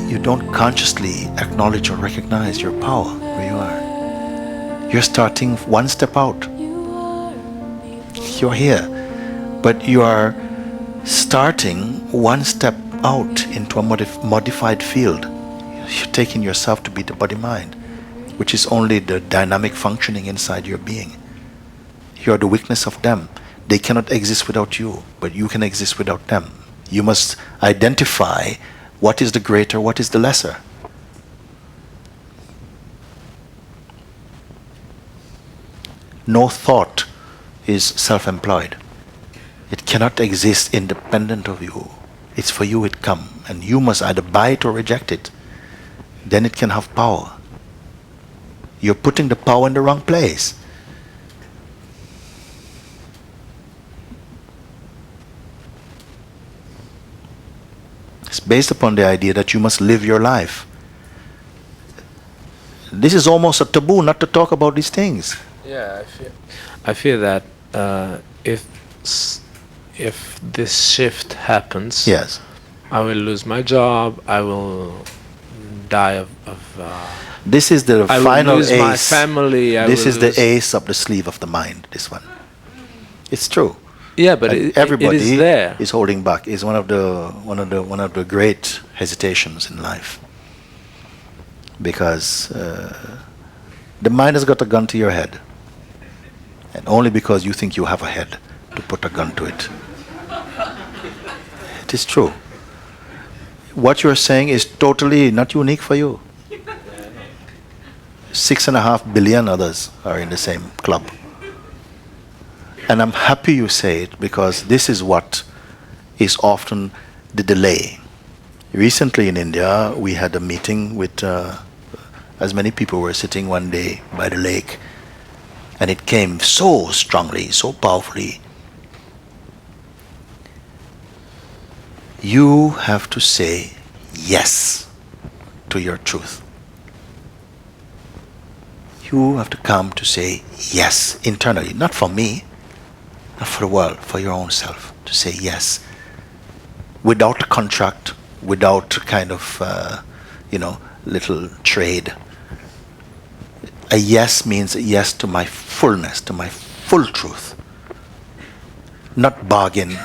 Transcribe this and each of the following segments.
you don't consciously acknowledge or recognize your power where you are. You're starting one step out. You're here, but you are starting one step out into a modified field. You're taking yourself to be the body-mind, which is only the dynamic functioning inside your being. You are the weakness of them. They cannot exist without you, but you can exist without them. You must identify what is the greater, what is the lesser. No thought is self-employed. It cannot exist independent of you. It's for you it come, and you must either buy it or reject it. Then it can have power. You're putting the power in the wrong place. It's based upon the idea that you must live your life. This is almost a taboo not to talk about these things. Yeah, I feel that if this shift happens, Yes. I will lose my job. I will die of This is the I final will lose ace. my family. This is the ace up the sleeve of the mind. This one. It's true. Yeah, but Everybody it is there. is holding back. It's one of the great hesitations in life. Because the mind has got a gun to your head, and only because you think you have a head to put a gun to it. It is true. What you're saying is totally not unique for you. 6.5 billion others are in the same club. And I'm happy you say it, because this is what is often the delay. Recently in India, we had a meeting with as many people were sitting one day by the lake, and it came so strongly, so powerfully. You have to say yes to your truth. You have to come to say yes internally, not for me, not for the world, for your own self, to say yes. Without a contract, without kind of, little trade. A yes means a yes to my fullness, to my full truth. Not bargain,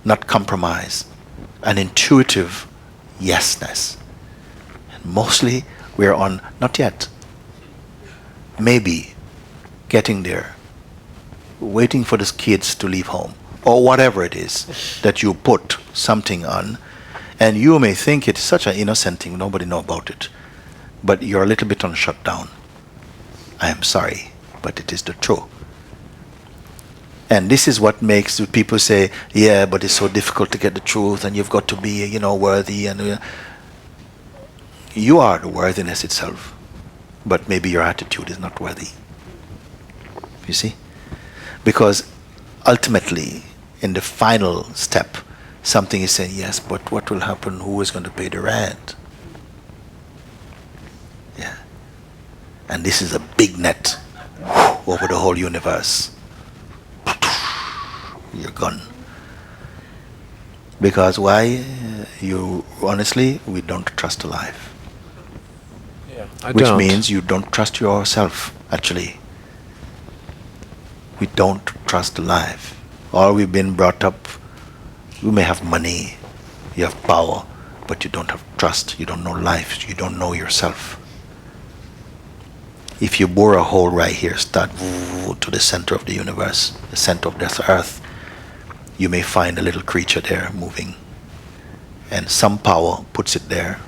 not compromise. An intuitive yesness. And mostly we're on, not yet, maybe getting there, waiting for the kids to leave home, or whatever it is that you put something on, and you may think it's such an innocent thing, nobody know about it, but you're a little bit on shutdown. I am sorry, but it is the truth. And this is what makes people say, yeah, but it's so difficult to get the truth, and you've got to be, worthy, and you are the worthiness itself, but maybe your attitude is not worthy. You see? Because ultimately, in the final step, something is saying, yes, but what will happen? Who is going to pay the rent? Yeah. And this is a big net over the whole universe. You're gone. Because why? Honestly, we don't trust life. Yeah, Which means you don't trust yourself, actually. We don't trust life. Or we've been brought up, you may have money, you have power, but you don't have trust, you don't know life, you don't know yourself. If you bore a hole right here, start to the center of the universe, the center of this earth, you may find a little creature there moving. And some power puts it there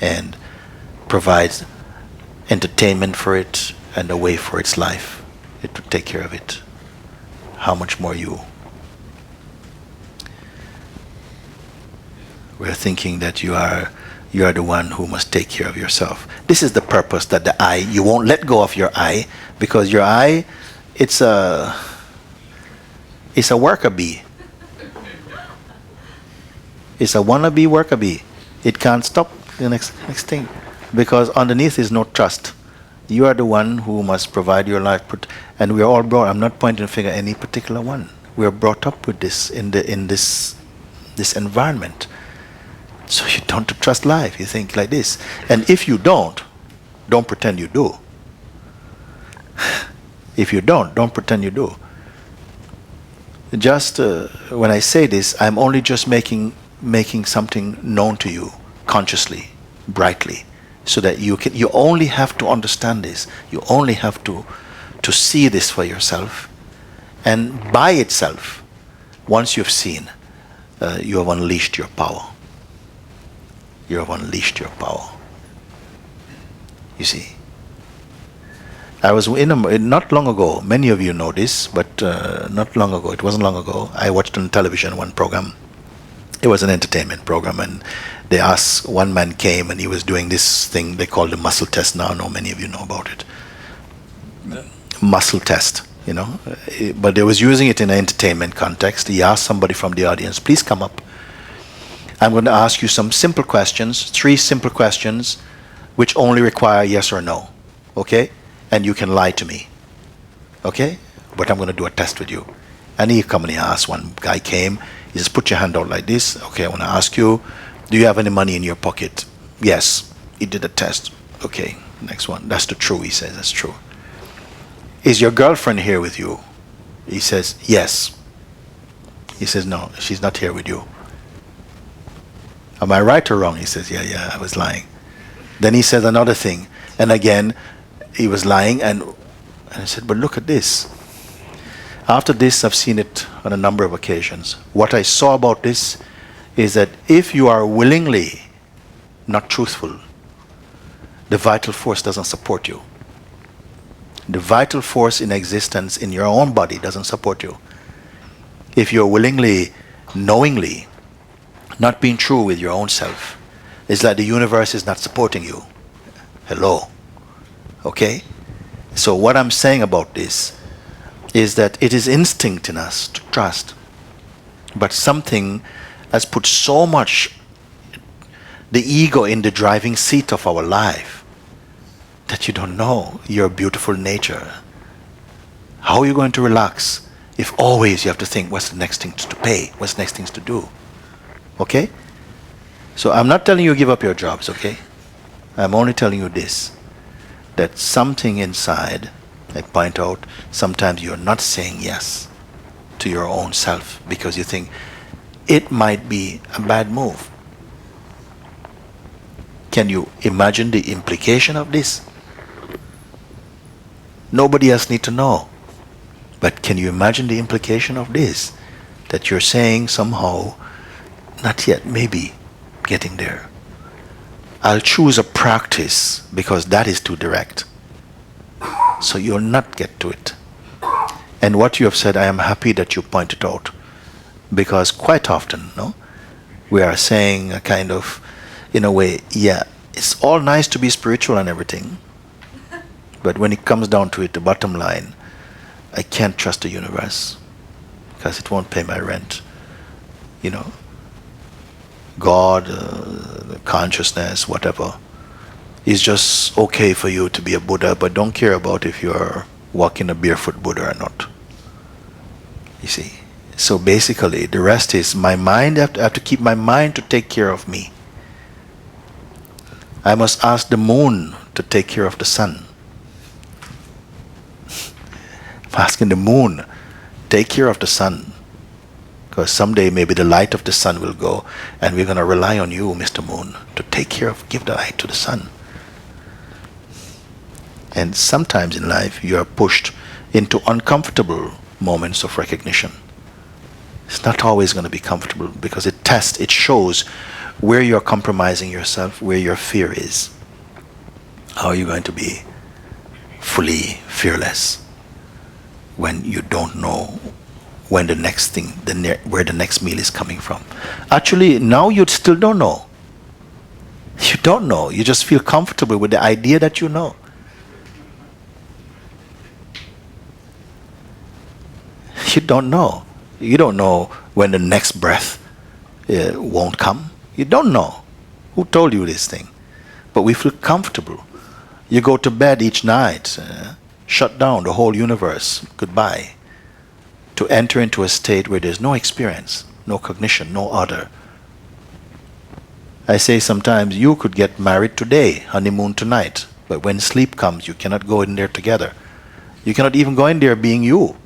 and provides entertainment for it and a way for its life. It will take care of it. How much more you? We're thinking that you are the one who must take care of yourself. This is the purpose that the I, you won't let go of your I, because your I, it's a worker bee. It's a wannabe worker bee. It can't stop the next thing, because underneath is no trust. You are the one who must provide your life, and we are all brought. I'm not pointing a finger at any particular one. We are brought up with this in this environment. So you don't trust life. You think like this. And if you don't pretend you do. If you don't pretend you do. Just when I say this, I'm only just making something known to you consciously, brightly, so that you only have to understand this. You only have to see this for yourself. And by itself, once you've seen, you have unleashed your power. You have unleashed your power. You see. I was not long ago, many of you know this, but not long ago, it wasn't long ago, I watched on television one program. It was an entertainment program, and they asked, one man came and he was doing this thing they call the muscle test now. I know many of you know about it. Muscle test, you know, but they was using it in an entertainment context. He asked somebody from the audience, please come up. I'm going to ask you some simple questions, 3 simple questions, which only require yes or no, okay? And you can lie to me, okay? But I'm going to do a test with you. And he come and he asked, one guy came, he says, put your hand out like this. Okay, I want to ask you, do you have any money in your pocket? Yes. He did a test. Okay, next one. That's the true, he says, that's true. Is your girlfriend here with you? He says, yes. He says, no, she's not here with you. Am I right or wrong? He says, yeah, I was lying. Then he says another thing. And again, he was lying, and I said, but look at this. After this, I've seen it on a number of occasions. What I saw about this is that if you are willingly not truthful, the vital force doesn't support you. The vital force in existence in your own body doesn't support you. If you're willingly, knowingly, not being true with your own self, it's like the universe is not supporting you. Hello. Okay? So what I'm saying about this is that it is instinct in us to trust. But something has put so much the ego in the driving seat of our life that you don't know your beautiful nature. How are you going to relax if always you have to think what's the next things to pay, what's the next things to do? Okay? So I'm not telling you give up your jobs, okay? I'm only telling you this, that something inside, I point out, sometimes you're not saying yes to your own self because you think it might be a bad move. Can you imagine the implication of this? Nobody else need to know. But can you imagine the implication of this? That you're saying somehow, not yet, maybe getting there. I'll choose a practice because that is too direct. So you'll not get to it. And what you have said, I am happy that you pointed out. Because quite often, no, we are saying a kind of, in a way, yeah, it's all nice to be spiritual and everything. But when it comes down to it, the bottom line, I can't trust the universe because it won't pay my rent. You know, God, consciousness, whatever, is just okay for you to be a Buddha, but don't care about if you're walking a barefoot Buddha or not. You see? So basically, the rest is my mind. I have to keep my mind to take care of me. I must ask the moon to take care of the sun. I'm asking the moon, take care of the sun. Because someday maybe the light of the sun will go, and we're going to rely on you, Mr. Moon, to take care of, give the light to the sun. And sometimes in life, you are pushed into uncomfortable moments of recognition. It's not always going to be comfortable because it shows where you're compromising yourself, where your fear is. How are you going to be fully fearless when you don't know when the next thing, where the next meal is coming from? Actually, now you still don't know. You don't know. You just feel comfortable with the idea that you know. You don't know. You don't know when the next breath won't come. You don't know. Who told you this thing? But we feel comfortable. You go to bed each night, shut down the whole universe, goodbye, to enter into a state where there's no experience, no cognition, no other. I say sometimes you could get married today, honeymoon tonight, but when sleep comes, you cannot go in there together. You cannot even go in there being you.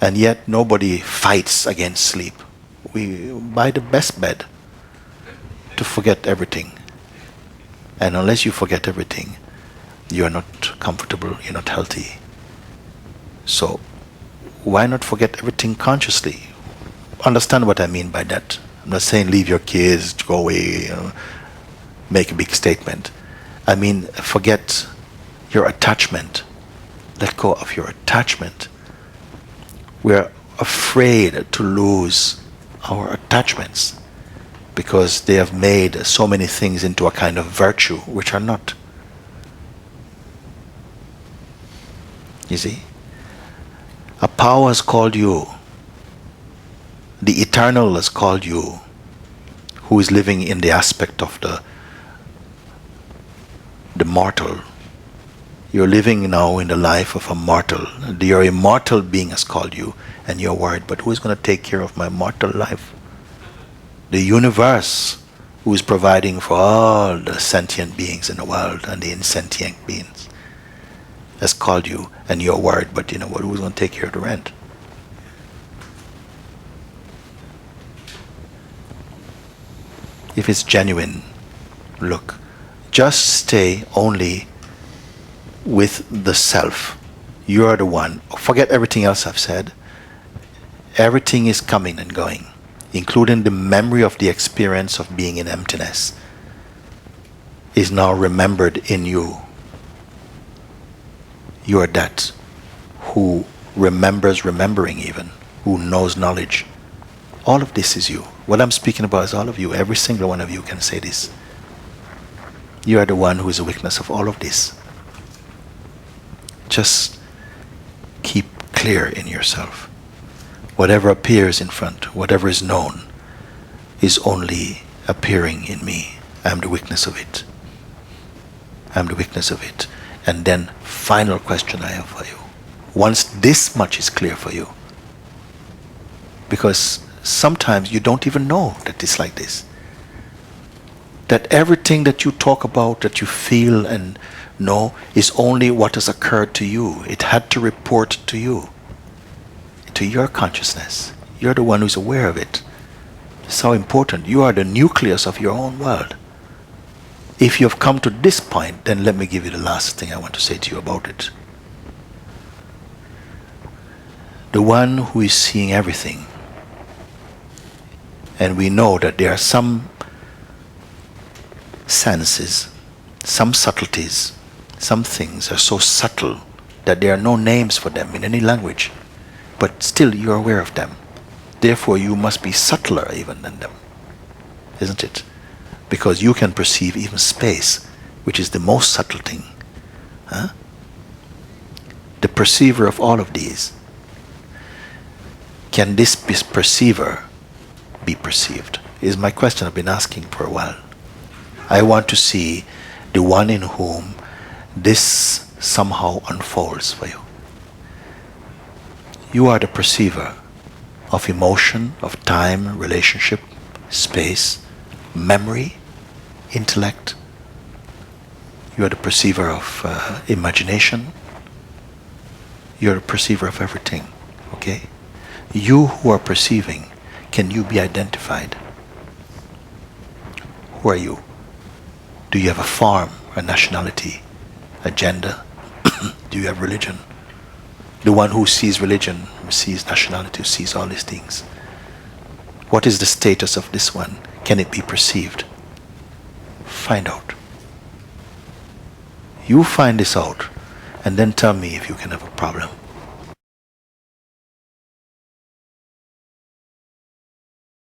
And yet nobody fights against sleep. We buy the best bed to forget everything. And unless you forget everything, you are not comfortable, you're not healthy. So why not forget everything consciously? Understand what I mean by that. I'm not saying leave your kids, go away, make a big statement. I mean, forget your attachment. Let go of your attachment. We're afraid to lose our attachments because they have made so many things into a kind of virtue which are not. You see? A power has called you. The eternal has called you, who is living in the aspect of the mortal. You're living now in the life of a mortal. Your immortal being has called you, and you're worried, but who is going to take care of my mortal life? The universe, who is providing for all the sentient beings in the world and the insentient beings, has called you, and you're worried, but you know what? Who's going to take care of the rent? If it's genuine, look, just stay only with the self. You are the one. Forget everything else I've said. Everything is coming and going, including the memory of the experience of being in emptiness, is now remembered in you. You are that who remembers remembering even, who knows knowledge. All of this is you. What I'm speaking about is all of you. Every single one of you can say this. You are the one who is a witness of all of this. Just keep clear in yourself. Whatever appears in front, whatever is known, is only appearing in me. I'm the witness of it. I'm the witness of it. And then, final question I have for you. Once this much is clear for you, because sometimes you don't even know that it's like this. That everything that you talk about, that you feel and know, is only what has occurred to you. It had to report to you, to your consciousness. You're the one who's aware of it. It's so important. You are the nucleus of your own world. If you have come to this point, then let me give you the last thing I want to say to you about it. The one who is seeing everything, and we know that there are some senses, some subtleties, some things are so subtle that there are no names for them in any language, but still you are aware of them. Therefore you must be subtler even than them, isn't it? Because you can perceive even space, which is the most subtle thing. The perceiver of all of these. Can this perceiver be perceived? Is my question I've been asking for a while. I want to see the one in whom this somehow unfolds for you. You are the perceiver of emotion, of time, relationship, space, memory, intellect. You are the perceiver of imagination. You are the perceiver of everything. Okay? You who are perceiving, can you be identified? Who are you? Do you have a form, a nationality, a gender? Do you have religion? The one who sees religion, sees nationality, sees all these things. What is the status of this one? Can it be perceived? Find out. You find this out, and then tell me if you can have a problem.